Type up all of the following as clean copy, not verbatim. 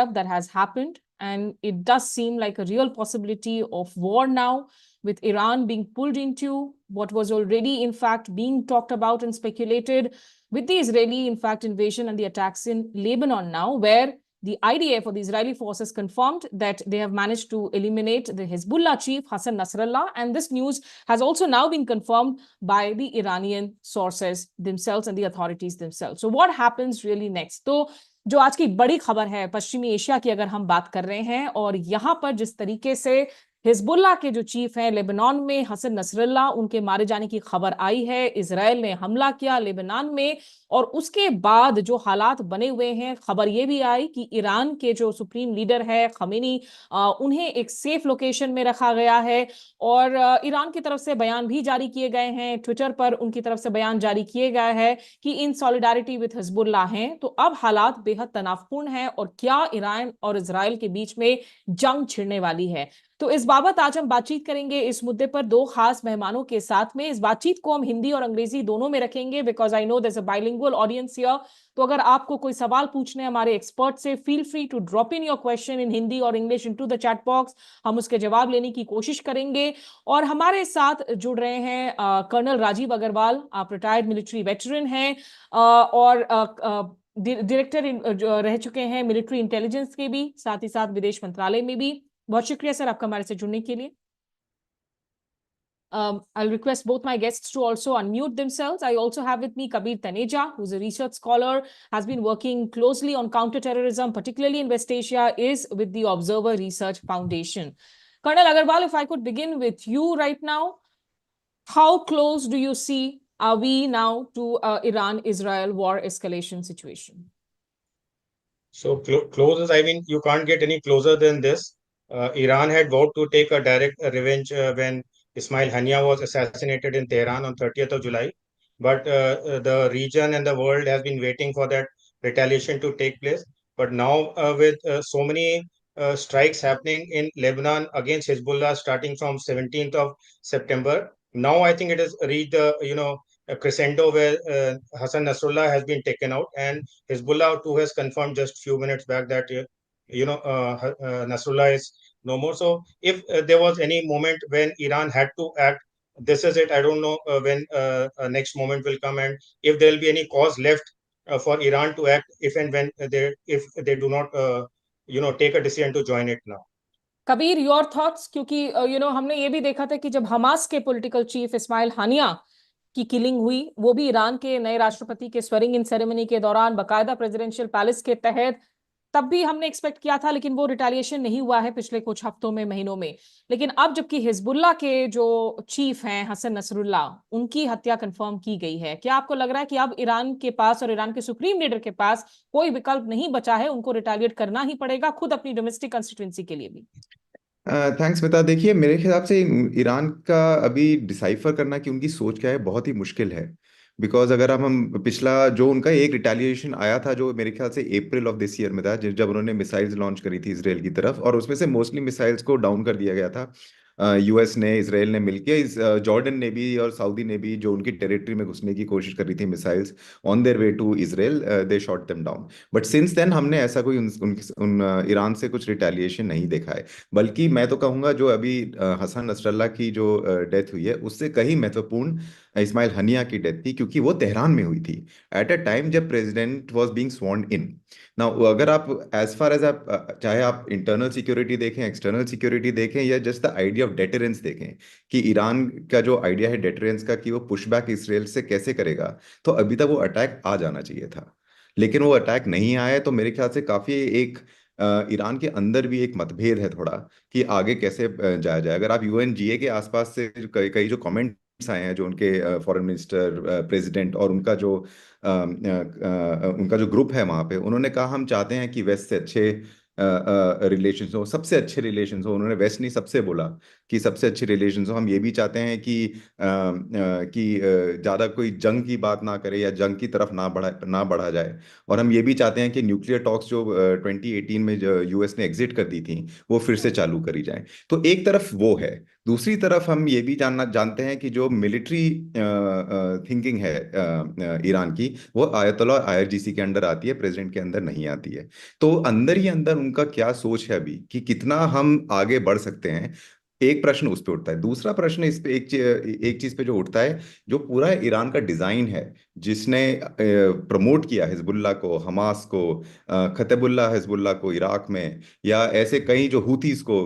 that has happened, and it does seem like a real possibility of war now, with Iran being pulled into what was already, in fact, being talked about and speculated with the Israeli, in fact, invasion and the attacks in Lebanon now, where the IDF or the Israeli forces confirmed that they have managed to eliminate the Hezbollah chief Hassan Nasrallah, and this news has also now been confirmed by the Iranian sources themselves and the authorities themselves. So what happens really next? तो जो आज की बड़ी खबर है पश्चिमी Asia की अगर हम बात कर रहे हैं, और यहाँ पर जिस तरीके से हिजबुल्ला के जो चीफ हैं लेबनान में हसन नसरल्ला, उनके मारे जाने की खबर आई है, इजराइल ने हमला किया लेबनान में, और उसके बाद जो हालात बने हुए हैं, खबर ये भी आई कि ईरान के जो सुप्रीम लीडर है खमीनी, उन्हें एक सेफ लोकेशन में रखा गया है, और ईरान की तरफ से बयान भी जारी किए गए हैं, ट्विटर पर उनकी तरफ से बयान जारी किए गए हैं कि इन सॉलिडारिटी विद हिजबुल्ला हैं। तो अब हालात बेहद तनावपूर्ण हैं, और क्या ईरान और इजराइल के बीच में जंग छिड़ने वाली है। तो इस बाबत आज हम बातचीत करेंगे इस मुद्दे पर दो खास मेहमानों के साथ में। इस बातचीत को हम हिंदी और अंग्रेजी दोनों में रखेंगे, because I know there is a bilingual audience here. तो अगर आपको कोई सवाल पूछने हमारे एक्सपर्ट से, feel free to drop in your question in Hindi और English into the chat box, हम उसके जवाब लेने की कोशिश करेंगे। और हमारे साथ जुड़ रहे हैं कर्नल राजीव अग्रवाल, आप रिटायर्ड मिलिट्री वेटरन हैं और डायरेक्टर रह चुके हैं मिलिट्री इंटेलिजेंस के भी, साथ ही साथ विदेश मंत्रालय में भी। बहुत शुक्रिया सर आपका हमारे से जुड़ने के लिए। I'll request both my guests to also unmute themselves. I also have with me Kabir Taneja, who's a research scholar, has been working closely on counter terrorism, particularly in West Asia, is with the Observer Research Foundation. Colonel Agarwal, if I could begin with you right now, how close do you see are we now to Iran-Israel war escalation situation? So close, I mean, you can't get any closer than this. Iran had vowed to take a direct revenge when Ismail Hania was assassinated in Tehran on 30th of July. But the region and the world has been waiting for that retaliation to take place. But now with so many strikes happening in Lebanon against Hezbollah starting from 17th of September, now I think it has reached a crescendo where Hassan Nasrallah has been taken out, and Hezbollah too has confirmed just few minutes back that Nasrallah is no more. So if there was any moment when Iran had to act, this is it. I don't know when next moment will come, and if there will be any cause left for Iran to act if and when if they do not take a decision to join it now. Kabir, your thoughts? क्योंकि हमने ये भी देखा था कि जब Hamas के political chief Ismail हानिया की किलिंग हुई, वो भी ईरान के नए राष्ट्रपति के स्वेरिंग इन सेरेमनी के दौरान बाकायदा प्रेसिडेंशियल पैलेस के तहत, तब भी हमने एक्सपेक्ट किया था, लेकिन वो रिटेलिएशन नहीं हुआ है पिछले कुछ हफ्तों में, महीनों में। लेकिन अब जबकि हिजबुल्ला के जो चीफ हैं हसन नसरुल्ला, उनकी हत्या कंफर्म की गई है, क्या आपको लग रहा है कि अब ईरान के पास और ईरान के सुप्रीम लीडर के पास कोई विकल्प नहीं बचा है, उनको रिटेलिएट करना ही पड़ेगा, खुद अपनी डोमेस्टिक कंस्टिट्यूएंसी के लिए भी? थैंक्स मिता। देखिए, मेरे हिसाब से ईरान का अभी डिसाइफर करना कि उनकी सोच क्या है बहुत ही मुश्किल है। बिकॉज अगर हम पिछला जो उनका एक रिटेलिएशन आया था, जो मेरे ख्याल से अप्रैल ऑफ दिस ईयर में था, जब उन्होंने मिसाइल्स लॉन्च करी थी इसराइल की तरफ, और उसमें से मोस्टली मिसाइल्स को डाउन कर दिया गया था। यूएस ने, इसराइल ने मिलकर, जॉर्डन ने भी और सऊदी ने भी, जो उनकी टेरिटरी में घुसने की कोशिश कर रही थी missiles on their way to Israel, they shot them down. But since then हमने ऐसा कोई ईरान से कुछ रिटेलिएशन नहीं देखा है। बल्कि मैं तो कहूँगा जो अभी हसन नसरल्ला की जो डेथ हुई है, उससे कहीं महत्वपूर्ण इस्माइल हनिया की डेथ थी, क्योंकि वो तेहरान में हुई थी एट अ टाइम जब प्रेसिडेंट वाज बीइंग स्वॉर्न इन। ना अगर आप एज फार एज आप चाहे आप इंटरनल सिक्योरिटी देखें, एक्सटर्नल सिक्योरिटी देखें, या just the idea of deterrence देखें कि ईरान का जो आइडिया है डेटरेंस का कि वो पुशबैक इसराइल से कैसे करेगा, तो अभी तक वो अटैक आ जाना चाहिए था, लेकिन वो अटैक नहीं आया। तो मेरे ख्याल से काफी एक ईरान के अंदर भी एक मतभेद है थोड़ा कि आगे कैसे जाया जाए। अगर आप यूएनजीए के आसपास से कई जो कमेंट्स आए हैं, जो उनके फॉरेन मिनिस्टर, प्रेसिडेंट और उनका जो ग्रुप है वहाँ पे, उन्होंने कहा हम चाहते हैं कि वेस्ट से अच्छे रिलेशंस हो, सबसे अच्छे रिलेशंस हो। उन्होंने वेस्ट नहीं, सबसे बोला कि सबसे अच्छे रिलेशंस हो। हम ये भी चाहते हैं कि ज़्यादा कोई जंग की बात ना करे या जंग की तरफ ना बढ़ा जाए। और हम ये भी चाहते हैं कि न्यूक्लियर टॉक्स जो 2018 में जो यूएस ने एग्जिट कर दी थी, वो फिर से चालू करी जाए। तो एक तरफ वो है, दूसरी तरफ हम ये भी जानते हैं कि जो मिलिट्री थिंकिंग है ईरान की, वो आयतुल्लाह आईआरजीसी के अंडर आती है, प्रेसिडेंट के अंदर नहीं आती है। तो अंदर ही अंदर उनका क्या सोच है अभी कि कितना हम आगे बढ़ सकते हैं, एक प्रश्न उस पे उठता है। दूसरा प्रश्न इस पे एक चीज पे जो उठता है, जो पूरा ईरान का डिजाइन है, जिसने प्रमोट किया हिजबुल्लाह को, हमास को, खतबुल्लाह हिजबुल्लाह को इराक में, या ऐसे कई जो हुतीस को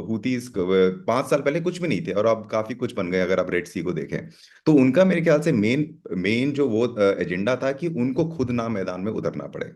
5 साल पहले कुछ भी नहीं थे और अब काफी कुछ बन गए अगर आप रेड सी को देखें। तो उनका मेरे ख्याल से मेन मेन जो वो एजेंडा था कि उनको खुद ना मैदान में उतरना पड़े।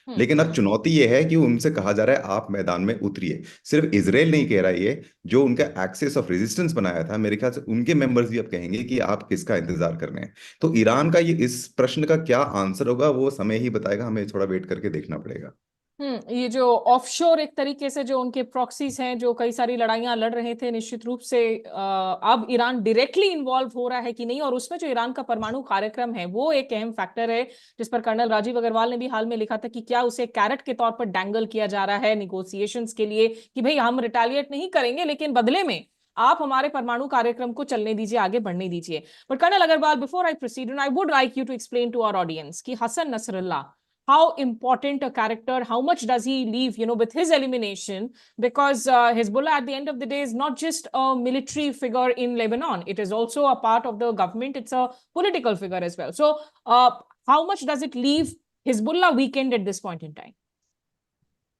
लेकिन अब चुनौती ये है कि उनसे कहा जा रहा है आप मैदान में उतरिए। सिर्फ इसराइल नहीं कह रहा है ये, जो उनका एक्सेस ऑफ रेजिस्टेंस बनाया था, मेरे ख्याल से उनके मेंबर्स भी अब कहेंगे कि आप किसका इंतजार कर रहे हैं। तो ईरान का ये इस प्रश्न का क्या आंसर होगा वो समय ही बताएगा, हमें थोड़ा वेट करके देखना पड़ेगा। ये जो ऑफशोर एक तरीके से जो उनके प्रॉक्सीज हैं जो कई सारी लड़ाइयां लड़ रहे थे, निश्चित रूप से अब ईरान डायरेक्टली इन्वॉल्व हो रहा है कि नहीं, और उसमें जो ईरान का परमाणु कार्यक्रम है वो एक अहम फैक्टर है, जिस पर कर्नल राजीव अग्रवाल ने भी हाल में लिखा था कि क्या उसे कैरेट के तौर पर डैंगल किया जा रहा है निगोसिएशंस के लिए, कि भाई हम रिटेलिएट नहीं करेंगे लेकिन बदले में आप हमारे परमाणु कार्यक्रम को चलने दीजिए, आगे बढ़ने दीजिए। But colonel Agrawal, before I proceed, I would like you to explain to our audience कि Hassan Nasrallah, how important a character, how much does he leave, with his elimination? Because Hezbollah at the end of the day is not just a military figure in Lebanon. It is also a part of the government. It's a political figure as well. So how much does it leave Hezbollah weakened at this point in time?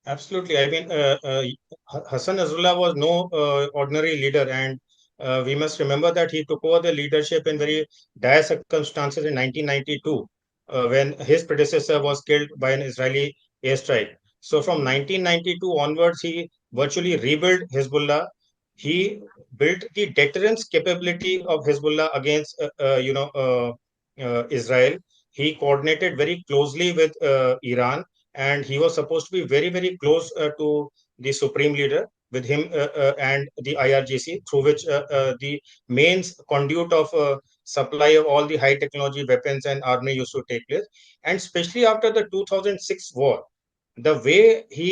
Absolutely. I mean, Hassan Nasrallah was no ordinary leader, and we must remember that he took over the leadership in very dire circumstances in 1992, when his predecessor was killed by an Israeli airstrike. So from 1992 onwards, he virtually rebuilt Hezbollah. He built the deterrence capability of Hezbollah against, Israel. He coordinated very closely with Iran, and he was supposed to be very, very close to the supreme leader, with him and the IRGC, through which the main conduit of supply of all the high technology weapons and army used to take place. And especially after the 2006 war, the way he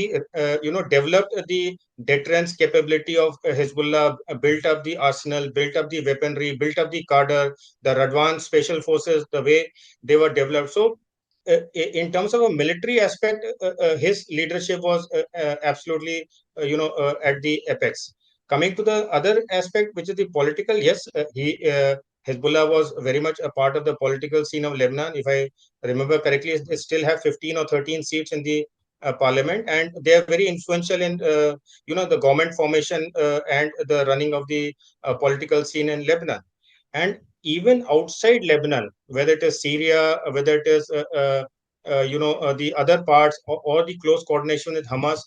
developed the deterrence capability of Hezbollah, built up the arsenal, built up the weaponry, built up the cadre, the Radwan special forces, the way they were developed. So in terms of a military aspect, his leadership was absolutely, at the apex. Coming to the other aspect, which is the political, yes, Hezbollah was very much a part of the political scene of Lebanon. If I remember correctly, they still have 15 or 13 seats in the parliament, and they are very influential in, the government formation and the running of the political scene in Lebanon. And even outside Lebanon, whether it is Syria, whether it is the other parts, or the close coordination with Hamas,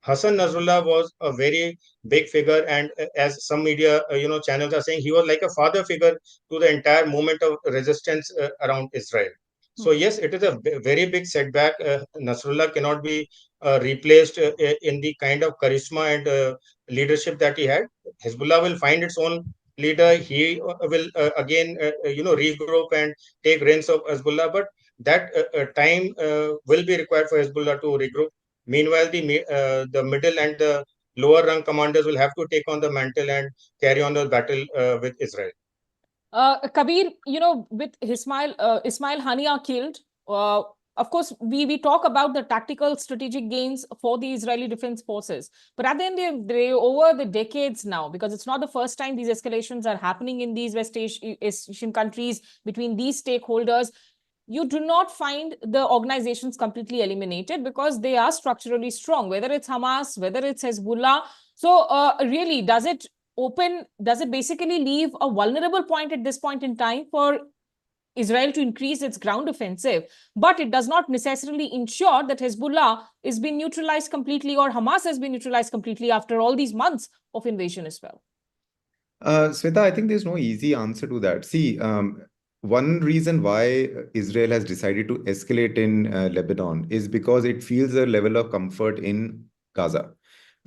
Hassan Nasrallah was a very big figure, and as some media channels are saying, he was like a father figure to the entire movement of resistance around Israel. So yes, it is a very big setback. Nasrallah cannot be replaced in the kind of charisma and leadership that he had. Hezbollah will find its own leader. He will again regroup and take reins of Hezbollah, but that time will be required for Hezbollah to regroup. Meanwhile, the middle and the lower rung commanders will have to take on the mantle and carry on the battle with Israel. Kabir, with Ismail Hania killed, of course, we talk about the tactical strategic gains for the Israeli Defense Forces. But at the end of the day, over the decades now, because it's not the first time these escalations are happening in these West Asian countries between these stakeholders, you do not find the organizations completely eliminated because they are structurally strong, whether it's Hamas, whether it's Hezbollah. So really, does it basically leave a vulnerable point at this point in time for Israel to increase its ground offensive, but it does not necessarily ensure that Hezbollah is being neutralized completely or Hamas has been neutralized completely after all these months of invasion as well? Sweta, I think there's no easy answer to that. See, one reason why Israel has decided to escalate in Lebanon is because it feels a level of comfort in Gaza.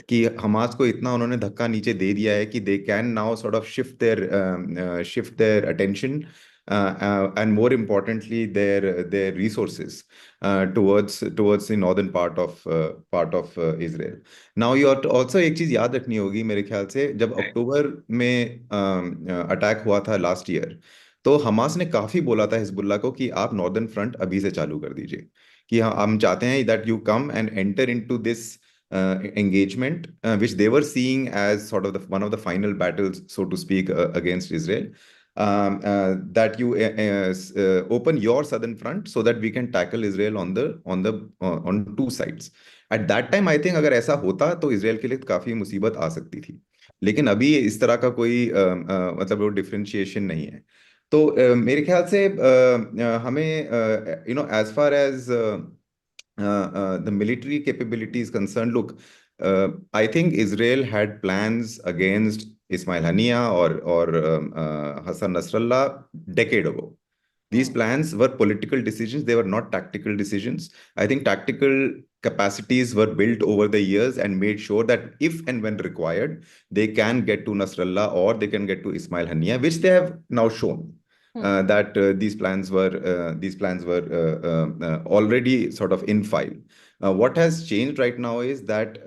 कि Hamas को इतना उन्होंने धक्का नीचे दे दिया है कि they can now sort of shift their attention and more importantly, their resources towards the northern part of Israel. Now, you have to also एक चीज याद रखनी होगी मेरे ख्याल से, जब अक्टूबर में अटैक हुआ था लास्ट ईयर, तो हमास ने काफी बोला था हिजबुल्लाह को कि आप नॉर्दर्न फ्रंट अभी से चालू कर दीजिए, कि हम चाहते हैं that you come and enter into this engagement, which they were seeing as sort of one of the final battles, so to speak, against Israel. That you open your southern front so that we can tackle Israel on two sides. At that time, I think अगर ऐसा होता तो Israel के लिए काफी मुसीबत आ सकती थी, लेकिन अभी इस तरह का कोई मतलब वो डिफरेंशिएशन नहीं है। तो मेरे ख्याल से हमें as far as the military capability is concerned, look, I think Israel had plans against Ismail Haniya or Hassan Nasrallah decade ago. These plans were political decisions. They were not tactical decisions. I think tactical capacities were built over the years and made sure that if and when required, they can get to Nasrallah or they can get to Ismail Haniya, which they have now shown. That these plans were already sort of in file. What has changed right now is that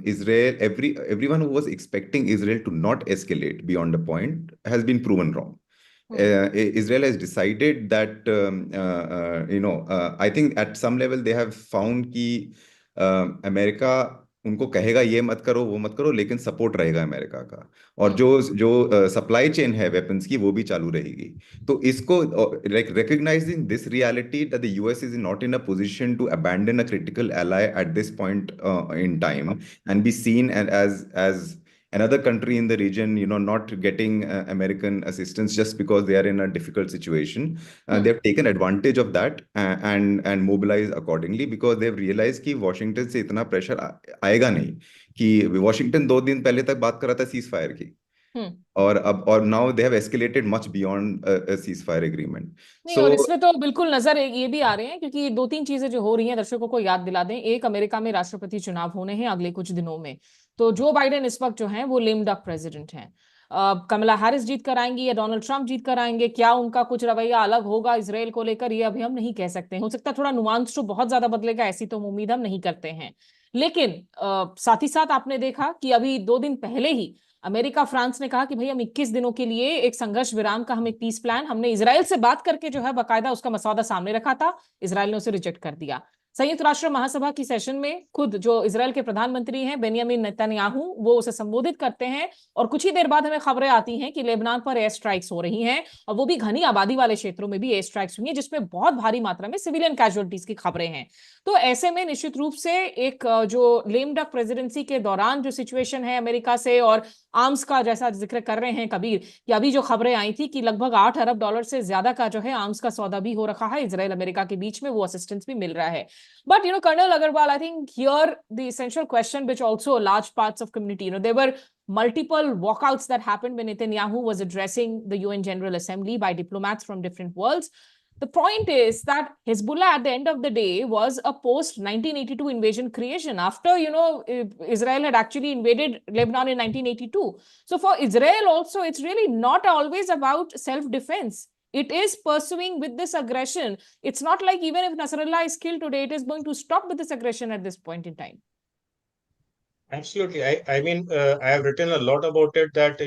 Israel, everyone who was expecting Israel to not escalate beyond a point has been proven wrong. Israel has decided that I think at some level they have found कि America उनको कहेगा ये मत करो वो मत करो, लेकिन सपोर्ट रहेगा अमेरिका का, और जो सप्लाई चेन है वेपन्स की वो भी चालू रहेगी। तो इसको like recognizing this reality that the US is not in a position to abandon a critical ally at this point in time and be seen as another country in the region, not getting American assistance just because they are in a difficult situation. They have taken advantage of that and mobilized accordingly, because they've realized कि Washington से इतना pressure आएगा नहीं, कि Washington 2 दिन पहले तक बात कर रहा था सीज फायर की, और now they have escalated much beyond cease fire agreement. नहीं, और इसमें तो बिल्कुल नजर ये भी आ रहे हैं, क्योंकि 2-3 चीजें जो हो रही हैं दर्शकों को याद दिला दें। एक, अमेरिका में राष्ट्रपति चुनाव होने हैं अगले कुछ दिनों में, तो जो बाइडेन इस वक्त जो है वो लेम डक प्रेसिडेंट हैं। कमला हैरिस जीत कर आएंगी या डोनाल्ड ट्रंप जीत कर आएंगे, क्या उनका कुछ रवैया अलग होगा इसराइल को लेकर, ये अभी हम नहीं कह सकते। हो सकता है थोड़ा नुआंस तो बहुत ज्यादा बदलेगा, ऐसी तो उम्मीद हम नहीं करते हैं। लेकिन साथ ही साथ आपने देखा कि अभी 2 दिन पहले ही अमेरिका फ्रांस ने कहा कि भाई हम 21 दिनों के लिए एक संघर्ष विराम का हम एक पीस प्लान, हमने इजराइल से बात करके जो है बाकायदा उसका मसौदा सामने रखा था, इजराइल ने उसे रिजेक्ट कर दिया। संयुक्त राष्ट्र महासभा की सेशन में खुद जो इजराइल के प्रधानमंत्री हैं बेंयामीन नेतन्याहू, वो उसे संबोधित करते हैं, और कुछ ही देर बाद हमें खबरें आती हैं कि लेबनान पर एयर स्ट्राइक्स हो रही हैं, और वो भी घनी आबादी वाले क्षेत्रों में भी एयर स्ट्राइक्स हुई हैं, जिसमें बहुत भारी मात्रा में सिविलियन कैजुअलिटीज की खबरें हैं। तो ऐसे में निश्चित रूप से एक जो लेम डक प्रेसिडेंसी के दौरान जो सिचुएशन है अमेरिका से, और आर्म्स का जैसा जिक्र कर रहे हैं कबीर, कि अभी जो खबरें आई थी कि लगभग $8 अरब से ज्यादा का जो है आर्म्स का सौदा भी हो रखा है इजराइल अमेरिका के बीच में, वो असिस्टेंस भी मिल रहा है। But Colonel Agarwal, I think here the essential question, which also large parts of community, there were multiple walkouts that happened when Netanyahu was addressing the UN General Assembly by diplomats from different worlds. The point is that Hezbollah at the end of the day was a post-1982 invasion creation after, Israel had actually invaded Lebanon in 1982. So for Israel also, it's really not always about self-defense. It is pursuing with this aggression. It's not like even if Nasrallah is killed today, it is going to stop with this aggression at this point in time. Absolutely. I mean, I have written a lot about it that,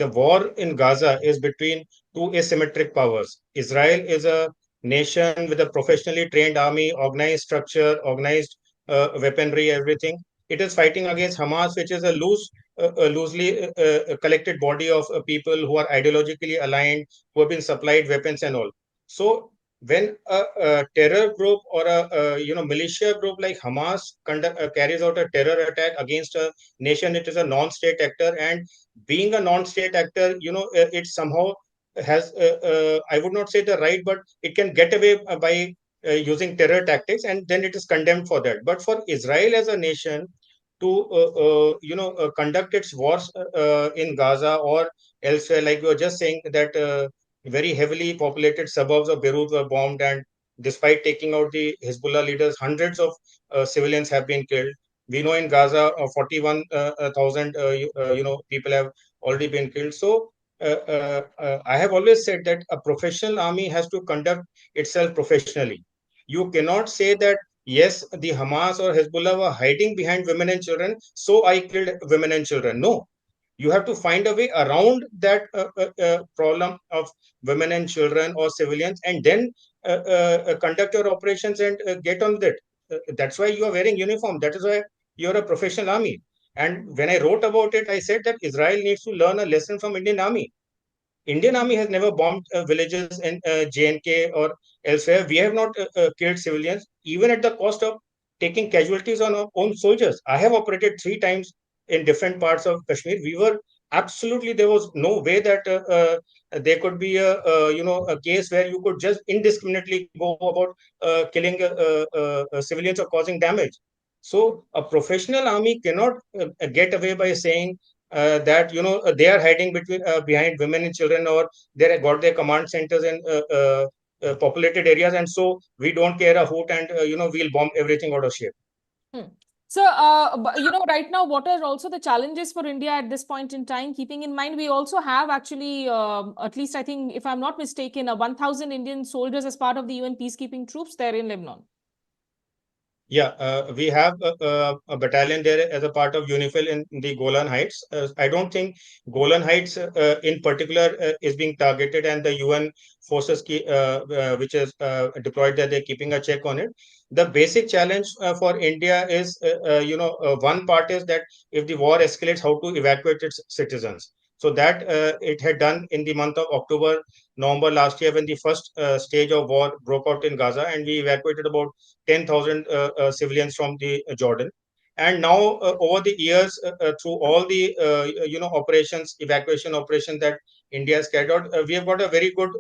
the war in Gaza is between two asymmetric powers. Israel is a nation with a professionally trained army, organized structure, organized weaponry, everything. It is fighting against Hamas, which is a loosely collected body of people who are ideologically aligned, who have been supplied weapons and all. So when a terror group or a militia group like Hamas carries out a terror attack against a nation, it is a non-state actor, and being a non-state actor, it somehow has I would not say the right, but it can get away by using terror tactics, and then it is condemned for that. But for Israel as a nation to conduct its wars in Gaza or elsewhere, like you were just saying that very heavily populated suburbs of Beirut were bombed, and despite taking out the Hezbollah leaders, hundreds of civilians have been killed. We know in Gaza, 41,000 people have already been killed. So I have always said that a professional army has to conduct itself professionally. You cannot say that, yes, the Hamas or Hezbollah were hiding behind women and children, so I killed women and children. No, you have to find a way around that problem of women and children or civilians, and then conduct your operations and get on with it. That's why you are wearing uniform. That is why you're a professional army. And when I wrote about it, I said that Israel needs to learn a lesson from Indian army. Indian army has never bombed villages in J&K or elsewhere. We have not killed civilians, even at the cost of taking casualties on our own soldiers. I have operated 3 times in different parts of Kashmir. We were absolutely, there was no way that there could be a case where you could just indiscriminately go about killing civilians or causing damage. So a professional army cannot get away by saying that they are hiding behind women and children, or they got their command centers in populated areas, and so we don't care a hoot, and we'll bomb everything out of shape. So, right now, what are also the challenges for India at this point in time? Keeping in mind, we also have actually, at least I think, if I'm not mistaken, 1,000 Indian soldiers as part of the UN peacekeeping troops there in Lebanon. Yeah, we have a battalion there as a part of UNIFIL in the Golan Heights. I don't think Golan Heights in particular is being targeted, and the UN forces which is deployed there, they're keeping a check on it. The basic challenge for India is, one part is that if the war escalates, how to evacuate its citizens. So that it had done in the month of October, November last year, when the first stage of war broke out in Gaza, and we evacuated about 10,000 civilians from the Jordan. And now, over the years, through all the operations, evacuation operations that India has carried out, we have got a very good,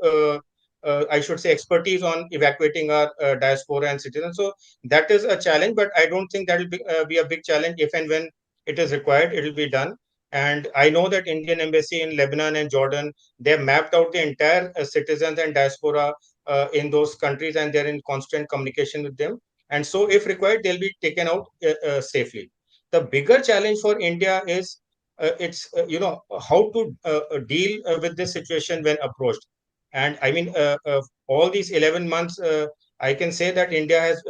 I should say, expertise on evacuating our diaspora and citizens. So that is a challenge, but I don't think that will be a big challenge. If and when it is required, it will be done. And I know that Indian embassy in Lebanon and Jordan, they have mapped out the entire citizens and diaspora in those countries, and they're in constant communication with them. And so, if required, they'll be taken out safely. The bigger challenge for India is it's how to deal with this situation when approached. And I mean, all these 11 months, I can say that India has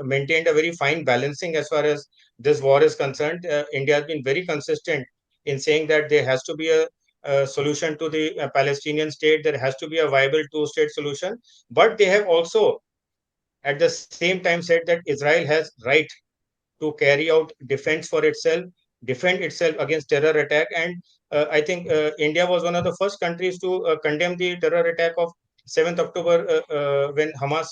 maintained a very fine balancing as far as this war is concerned. India has been very consistent in saying that there has to be a solution to the Palestinian state. There has to be a viable two-state solution. But they have also, at the same time, said that Israel has right to carry out defense for itself, defend itself against terror attack. And I think India was one of the first countries to condemn the terror attack of 7th October when Hamas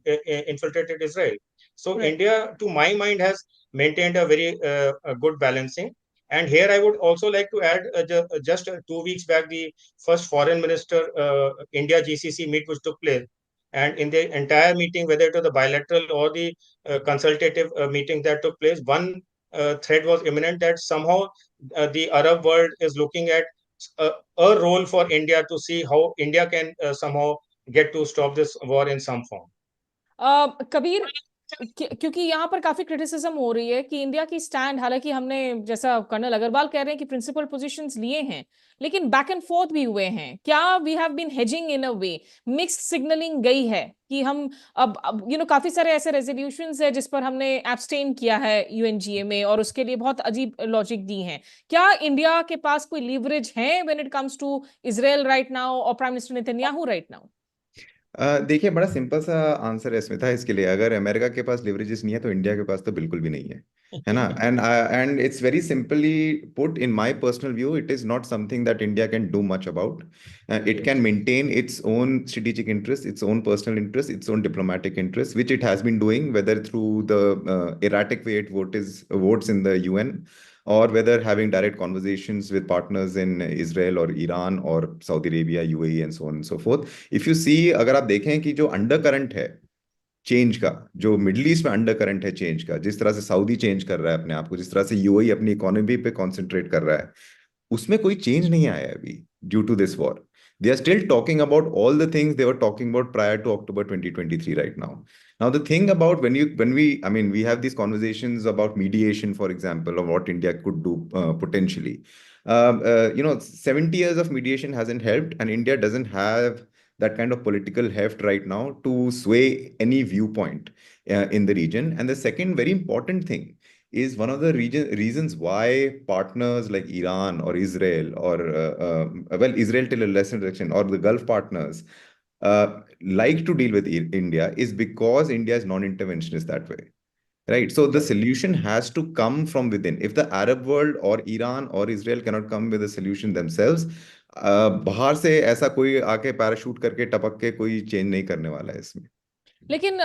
infiltrated Israel. So Right. India, to my mind, has maintained a very a good balancing. And here I would also like to add, just 2 weeks back, the first foreign minister India GCC meet which took place. And in the entire meeting, whether it was the bilateral or the consultative meeting that took place, one thread was imminent that somehow the Arab world is looking at a role for India to see how India can somehow get to stop this war in some form. Kabir, क्योंकि यहाँ पर काफी criticism हो रही है कि India की stand, हालांकि हमने, जैसा कर्नल अग्रवाल कह रहे हैं कि प्रिंसिपल पोजीशंस लिए हैं, लेकिन बैक एंड फोर्थ भी हुए हैं। क्या we have been hedging in a way, mixed signalling गई है कि हम अब काफी सारे ऐसे रेजोल्यूशंस है जिस पर हमने एब्सटेन किया है यूएनजीए में, और उसके लिए बहुत अजीब लॉजिक दी है। क्या इंडिया के पास कोई लीवरेज है when it comes to Israel right now और prime minister Netanyahu right now? देखिए, बड़ा सिंपल सा आंसर है स्मिता इसके लिए। अगर अमेरिका के पास लिवरेजेस नहीं है तो इंडिया के पास तो बिल्कुल भी नहीं है ना। And it's very simply put in my personal view, it is not something that India can do much about. It can maintain its own strategic interest, its own personal interest, its own diplomatic interest, which it has been doing, whether through the erratic way it votes in the UN, or whether having direct conversations with partners in Israel or Iran or Saudi Arabia, UAE, and so on and so forth. If you see, अगर आप देखें कि जो under current है change का, जो middle east में under current है चेंज का, जिस तरह से सऊदी चेंज कर रहा है अपने आप को, जिस तरह से यूएई अपनी इकोनॉमी पे कॉन्सेंट्रेट कर रहा है, उसमें कोई चेंज नहीं आया है अभी due to this war. They are still talking about all the things they were talking about prior to October 2023 right now. Now, the thing about I mean, we have these conversations about mediation, for example, of what India could do potentially. 70 years of mediation hasn't helped, and India doesn't have that kind of political heft right now to sway any viewpoint in the region. And the second very important thing is one of the reasons why partners like Iran or Israel or Israel till a lesser extent, or the Gulf partners like to deal with India is because India is non-interventionist that way. Right. So the solution has to come from within. If the Arab world or Iran or Israel cannot come with a solution themselves, बाहर से ऐसा कोई आके parachute करके टपक के कोई change नहीं करने वाला है इसमें. लेकिन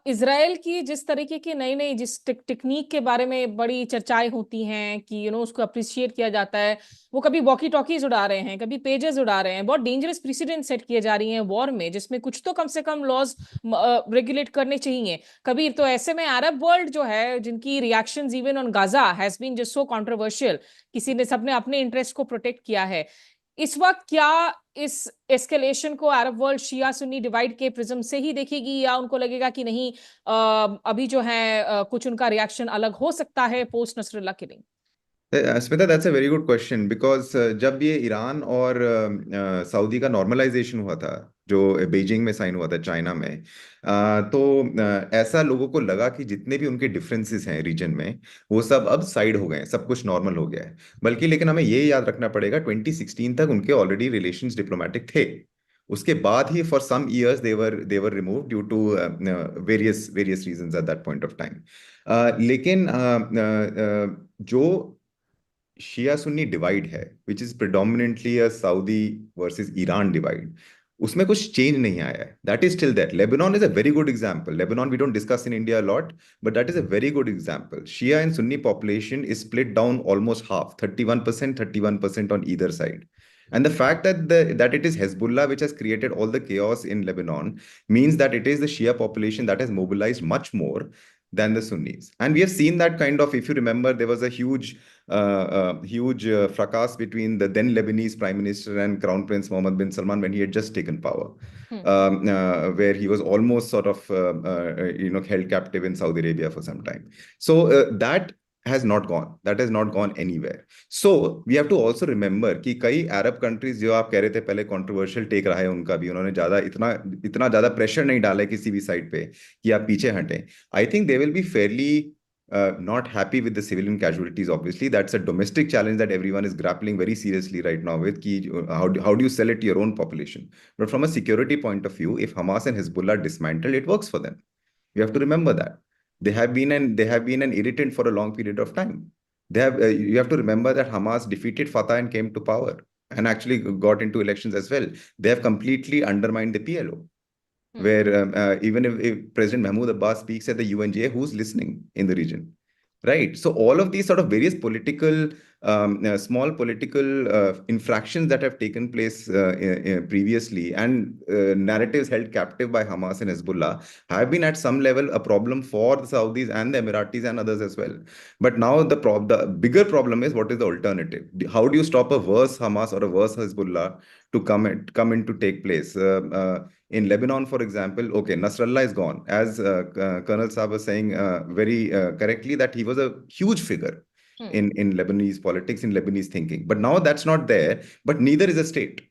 इजराइल की जिस तरीके की नई नई जिस टेक्निक के बारे में बड़ी चर्चाएं होती हैं कि उसको अप्रिशिएट किया जाता है, वो कभी वॉकी टॉकीज उड़ा रहे हैं, कभी पेजेस उड़ा रहे हैं, बहुत डेंजरस प्रेसिडेंट सेट किए जा रही हैं वॉर में, जिसमें कुछ तो कम से कम लॉज रेगुलेट करने चाहिए. कबीर, तो ऐसे में अरब वर्ल्ड जो है, जिनकी reactions even on Gaza has been just so controversial, किसी ने सबने अपने इंटरेस्ट को प्रोटेक्ट किया है, इस वक्त क्या इस एस्केलेशन को अरब वर्ल्ड शिया सुन्नी डिवाइड के प्रिज्म से ही देखेगी, या उनको लगेगा कि नहीं अभी जो है कुछ उनका रिएक्शन अलग हो सकता है post Nasrallah killing? Smita, that's a very good question because जब ये ईरान और सऊदी का नॉर्मलाइजेशन हुआ था, जो बीजिंग में साइन हुआ था चाइना में, तो ऐसा लोगों को लगा कि जितने भी उनके डिफरेंसेस हैं रीजन में वो सब अब साइड हो गए हैं, सब कुछ नॉर्मल हो गया है. बल्कि लेकिन हमें ये याद रखना पड़ेगा 2016 तक उनके ऑलरेडी रिलेशंस डिप्लोमेटिक थे. उसके बाद ही for some years they were remove due to various reasons at that point of time. लेकिन जो शिया सुन्नी डिवाइड है, which is predominantly a Saudi versus Iran divide, उसमें कुछ चेंज नहीं आया है. That is still that. Lebanon is a very good example. Lebanon we don't discuss in India lot, but that is a very good example. Shia and Sunni population is split down almost half, 31% on either side. And the fact that it is Hezbollah which has created all the chaos in Lebanon means that it is the Shia population that has mobilized much more than the Sunnis. And we have seen that kind of, if you remember, there was a huge fracas between the then Lebanese Prime Minister and Crown Prince Mohammed bin Salman when he had just taken power, where he was almost sort of held captive in Saudi Arabia for some time. So that has not gone. That has not gone anywhere. So we have to also remember कि कई अरब countries जो आप कह रहे थे पहले controversial take रहा है उनका भी, उन्होंने इतना ज्यादा प्रेशर नहीं डाला है किसी भी साइड पे कि आप पीछे हटें. I think they will be fairly not happy with the civilian casualties. Obviously, that's a domestic challenge that everyone is grappling very seriously right now with. How do you sell it to your own population? But from a security point of view, if Hamas and Hezbollah dismantle, it works for them. You have to remember that. They have been an irritant for a long period of time. You have to remember that Hamas defeated Fatah and came to power and actually got into elections as well. They have completely undermined the PLO. Where even if President Mahmoud Abbas speaks at the UNGA, who's listening in the region, right? So all of these sort of various political, small political infractions that have taken place previously, and narratives held captive by Hamas and Hezbollah have been at some level a problem for the Saudis and the Emiratis and others as well. But now the bigger problem is, what is the alternative? How do you stop a worse Hamas or a worse Hezbollah to come in to take place? In Lebanon, for example, okay, Nasrallah is gone. As Colonel Saab was saying very correctly, that he was a huge figure in Lebanese politics, in Lebanese thinking. But now that's not there, but neither is a state,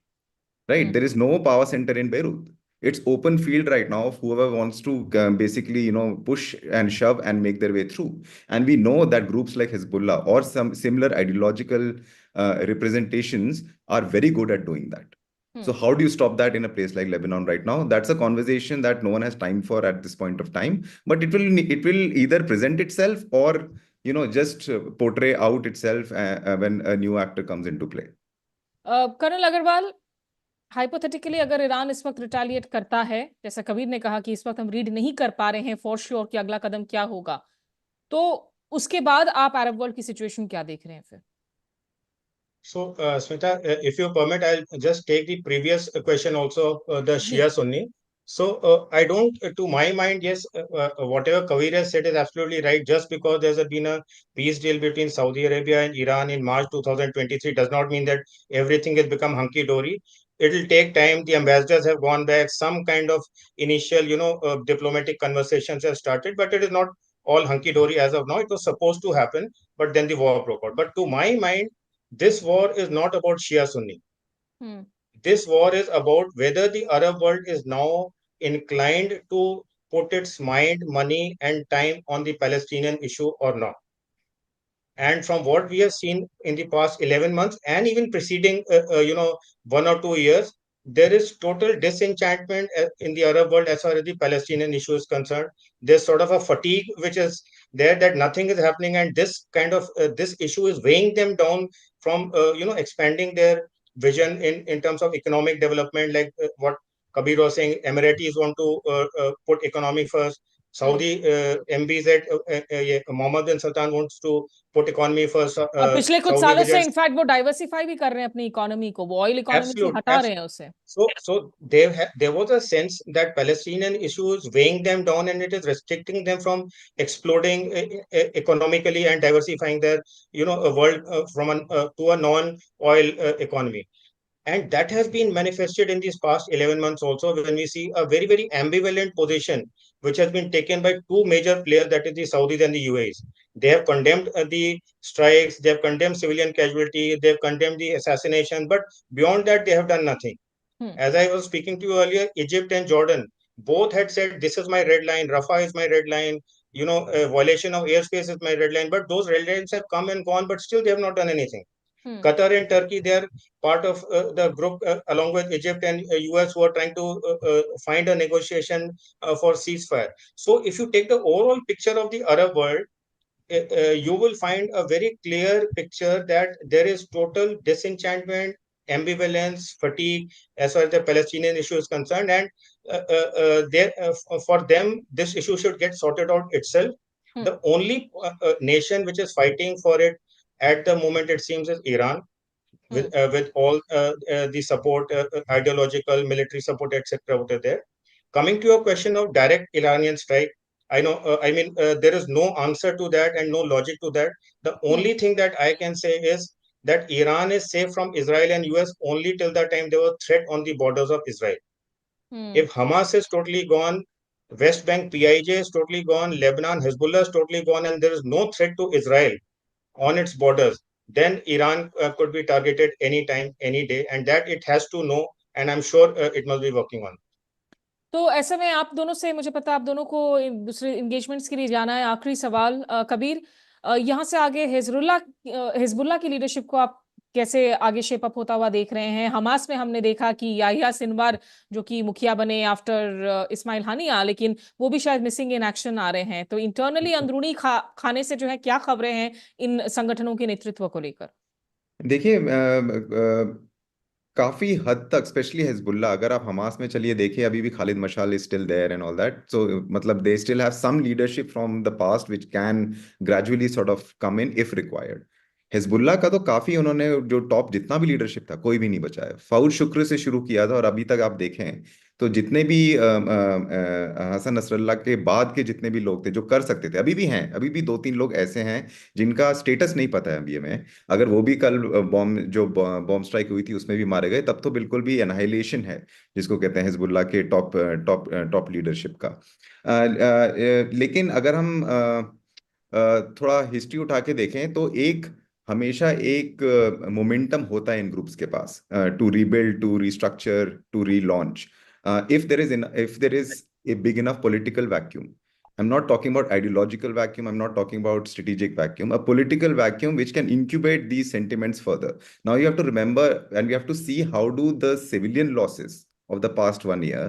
right? There is no power center in Beirut. It's open field right now of whoever wants to basically, push and shove and make their way through. And we know that groups like Hezbollah or some similar ideological representations are very good at doing that. So how do you stop that in a place like Lebanon right now? That's a conversation that no one has time for at this point of time. But it will either present itself or just portray out itself when a new actor comes into play. Colonel Agrawal, hypothetically अगर Iran इस वक्त retaliate करता है, जैसा कबीर ने कहा कि इस वक्त हम रीड नहीं कर पा रहे हैं फॉर श्योर कि अगला कदम क्या होगा, तो उसके बाद आप अरब वर्ल्ड की सिचुएशन क्या देख रहे हैं फिर? So, Smita, if you permit, I'll just take the previous question also, the Shia Sunni. So, I don't, to my mind, yes, whatever Kabir has said is absolutely right. Just because there's been a peace deal between Saudi Arabia and Iran in March 2023 does not mean that everything has become hunky-dory. it'll take time. The ambassadors have gone back. Some kind of initial, diplomatic conversations have started, but it is not all hunky dory as of now. It was supposed to happen, but then the war broke out. But to my mind, this war is not about Shia Sunni. Hmm. This war is about whether the Arab world is now inclined to put its mind, money, and time on the Palestinian issue or not. And from what we have seen in the past 11 months and even preceding, 1 or 2 years, there is total disenchantment in the Arab world as far as the Palestinian issue is concerned. There's sort of a fatigue which is there that nothing is happening, and this kind of this issue is weighing them down from expanding their vision in terms of economic development, like what Kabir was saying. Emiratis want to put economy first. Saudi MBZ, Mohammed bin Sultan wants to put economy first. और पिछले कुछ Saudi सालों से visits. In fact वो diversify भी कर रहे हैं अपनी इकोनॉमी को, वो ऑयल इकोनॉमी से Absolute. हटा रहे हैं उसे. So there was a sense that Palestinian issue is weighing them down, and it is restricting them from exploding economically and diversifying their a world from to a non-oil economy. And that has been manifested in these past 11 months also, when we see a very, very ambivalent position which has been taken by two major players, that is the Saudis and the UAEs. They have condemned the strikes, they have condemned civilian casualty, they have condemned the assassination, but beyond that, they have done nothing. As I was speaking to you earlier, Egypt and Jordan both had said, this is my red line, Rafah is my red line, violation of airspace is my red line, but those red lines have come and gone, but still they have not done anything. Qatar and Turkey, they are part of the group along with Egypt and US, who are trying to find a negotiation for ceasefire. So if you take the overall picture of the Arab world, you will find a very clear picture that there is total disenchantment, ambivalence, fatigue as far as the Palestinian issue is concerned, and for them, this issue should get sorted out itself. The only nation which is fighting for it at the moment, it seems, is Iran, with all the support, ideological, military support, etc. out there. Coming to your question of direct Iranian strike, I know, there is no answer to that and no logic to that. The only thing that I can say is that Iran is safe from Israel and US only till the time there was threat on the borders of Israel. If Hamas is totally gone, West Bank PIJ is totally gone, Lebanon, Hezbollah is totally gone, and there is no threat to Israel on its borders, then Iran could be targeted anytime, any day, and that it has to know, and I'm sure it must be working on. तो ऐसे में आप दोनों से, मुझे पता आप दोनों को दूसरे एंगेजमेंट्स के लिए जाना है. आखिरी सवाल कबीर, यहाँ से आगे हिजबुल्लाह की लीडरशिप को आप कैसे आगे शेप अप होता हुआ देख रहे हैं? हमास में हमने देखा कि याहिया सिनवार जो कि मुखिया बने आफ्टर इस्माइल हानिया, लेकिन वो भी शायद मिसिंग इन एक्शन आ रहे हैं. तो इंटरनली अंदरूनी खाने से जो है क्या खबरें हैं इन संगठनों के नेतृत्व को लेकर? देखिए, काफी हद तक स्पेशली हिजबुल्लाह, अगर आप हमास में चलिए देखिए, अभी भी Khaled Mashal is still there and all that. So मतलब they still have some leadership from the past which can gradually sort of come in if required. Hezbollah का तो काफी, उन्होंने जो टॉप जितना भी लीडरशिप था कोई भी नहीं बचा है. फौज शुक्र से शुरू किया था, और अभी तक आप देखें तो जितने भी हसन नसरल्लाह के बाद के जितने भी लोग थे जो कर सकते थे, अभी भी हैं. अभी भी 2-3 लोग ऐसे हैं जिनका स्टेटस नहीं पता है अभी हमें. अगर वो भी कल बॉम्ब स्ट्राइक हुई थी उसमें भी मारे गए, तब तो बिल्कुल भी एनाहिलेशन है जिसको कहते हैं हिजबुल्लाह के टॉप लीडरशिप का. लेकिन अगर हम थोड़ा हिस्ट्री उठा के देखें तो हमेशा एक मोमेंटम होता है इन ग्रुप्स के पास to rebuild, to restructure, to relaunch. If there is a big enough political vacuum, I'm not talking about ideological vacuum, I'm not talking about strategic vacuum, a political vacuum which can incubate these sentiments further. Now you have to remember, and we have to see how do the civilian losses of the past 1 year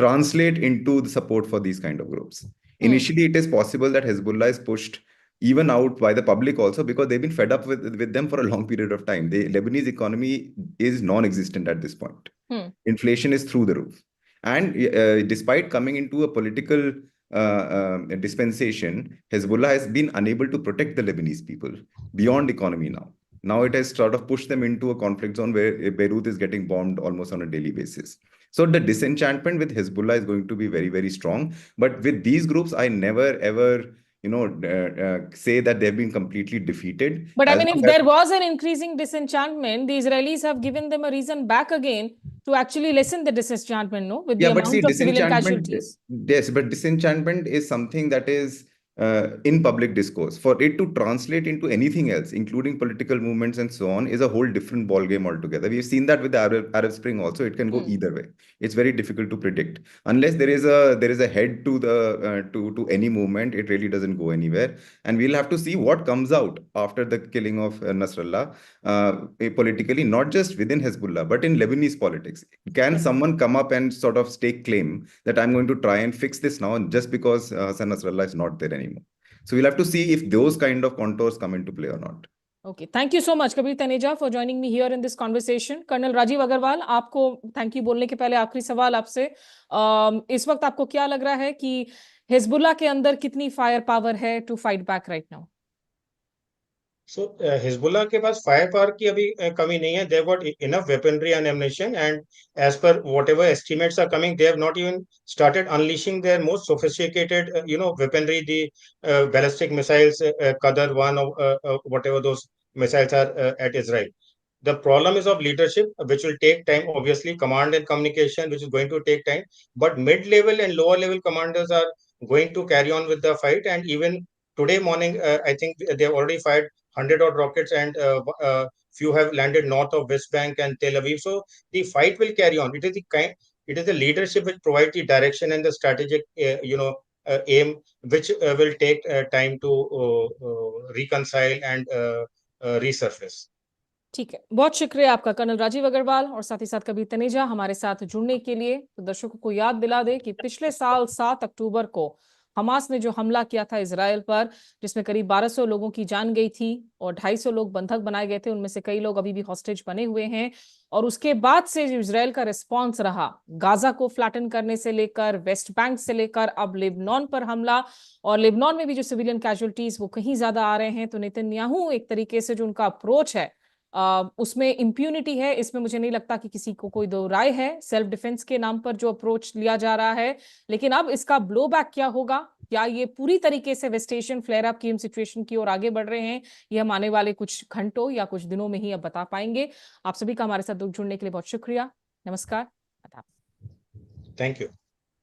translate into the support for these kind of groups. Initially, it is possible that Hezbollah is pushed even out by the public also, because they've been fed up with them for a long period of time. The Lebanese economy is non-existent at this point. Inflation is through the roof. And despite coming into a political dispensation, Hezbollah has been unable to protect the Lebanese people beyond economy now. Now it has sort of pushed them into a conflict zone where Beirut is getting bombed almost on a daily basis. So the disenchantment with Hezbollah is going to be very, very strong. But with these groups, I never, ever say that they've been completely defeated. But I mean, if there was an increasing disenchantment, the Israelis have given them a reason back again to actually lessen the disenchantment, no, with the Yeah, but see, amount of civilian disenchantment, casualties. yes, but disenchantment is something that is in public discourse. For it to translate into anything else, including political movements and so on, is a whole different ballgame altogether. We've seen that with the Arab Spring also. It can go either way. It's very difficult to predict. Unless there is a head to the to any movement, it really doesn't go anywhere. And we'll have to see what comes out after the killing of Nasrallah, politically, not just within Hezbollah, but in Lebanese politics. Can someone come up and sort of stake claim that I'm going to try and fix this now just because Hassan Nasrallah is not there anymore? So we'll have to see if those kind of contours come into play or not. Okay, thank you so much, Kabir Taneja, for joining me here in this conversation. Colonel Rajiv Agrawal, आपको thank you बोलने के पहले आखिरी सवाल आपसे, इस वक्त आपको क्या लग रहा है कि हिजबुल्लाह के अंदर कितनी फायर पावर है to fight back right now? So Hezbollah के पास फायर पावर की अभी कमी नहीं है. They've got enough weaponry and ammunition, and as per whatever estimates are coming, they have not even started unleashing their most sophisticated, weaponry, the ballistic missiles, Qadar 1 or whatever those missiles are at Israel. The problem is of leadership, which will take time. Obviously, command and communication, which is going to take time. But mid-level and lower-level commanders are going to carry on with the fight. And even today morning, I think they have already fired 100 odd rockets, and few have landed north of West Bank and Tel Aviv. So the fight will carry on. It is the leadership which provides the direction and the strategic, aim, which will take time to reconcile and resurface. ठीक है, बहुत शुक्रिया आपका colonel Rajiv Agarwal और साथ ही साथ कबीर तनेजा हमारे साथ जुड़ने के लिए। तो दर्शकों को याद दिला दे कि पिछले साल 7 अक्टूबर को हमास ने जो हमला किया था इजराइल पर, जिसमें करीब 1200 लोगों की जान गई थी और 250 लोग बंधक बनाए गए थे, उनमें से कई लोग अभी भी हॉस्टेज बने हुए हैं। और उसके बाद से जो इजराइल का रिस्पॉन्स रहा, गाजा को फ्लैटन करने से लेकर वेस्ट बैंक से लेकर अब लेबनान पर हमला, और लेबनान में भी जो सिविलियन कैजुअलिटीज वो कहीं ज्यादा आ रहे हैं। तो नेतन्याहू एक तरीके से जो उनका अप्रोच है उसमें इम्प्यूनिटी है, इसमें मुझे नहीं लगता कि किसी को कोई दो राय है। सेल्फ डिफेंस के नाम पर जो अप्रोच लिया जा रहा है, लेकिन अब इसका ब्लो बैक क्या होगा, क्या ये पूरी तरीके से वेस्ट एशियन फ्लेयर अप की सिचुएशन की ओर आगे बढ़ रहे हैं, ये हम आने वाले कुछ घंटों या कुछ दिनों में ही अब बता पाएंगे। आप सभी का हमारे साथ जुड़ने के लिए बहुत शुक्रिया। नमस्कार। Thank you.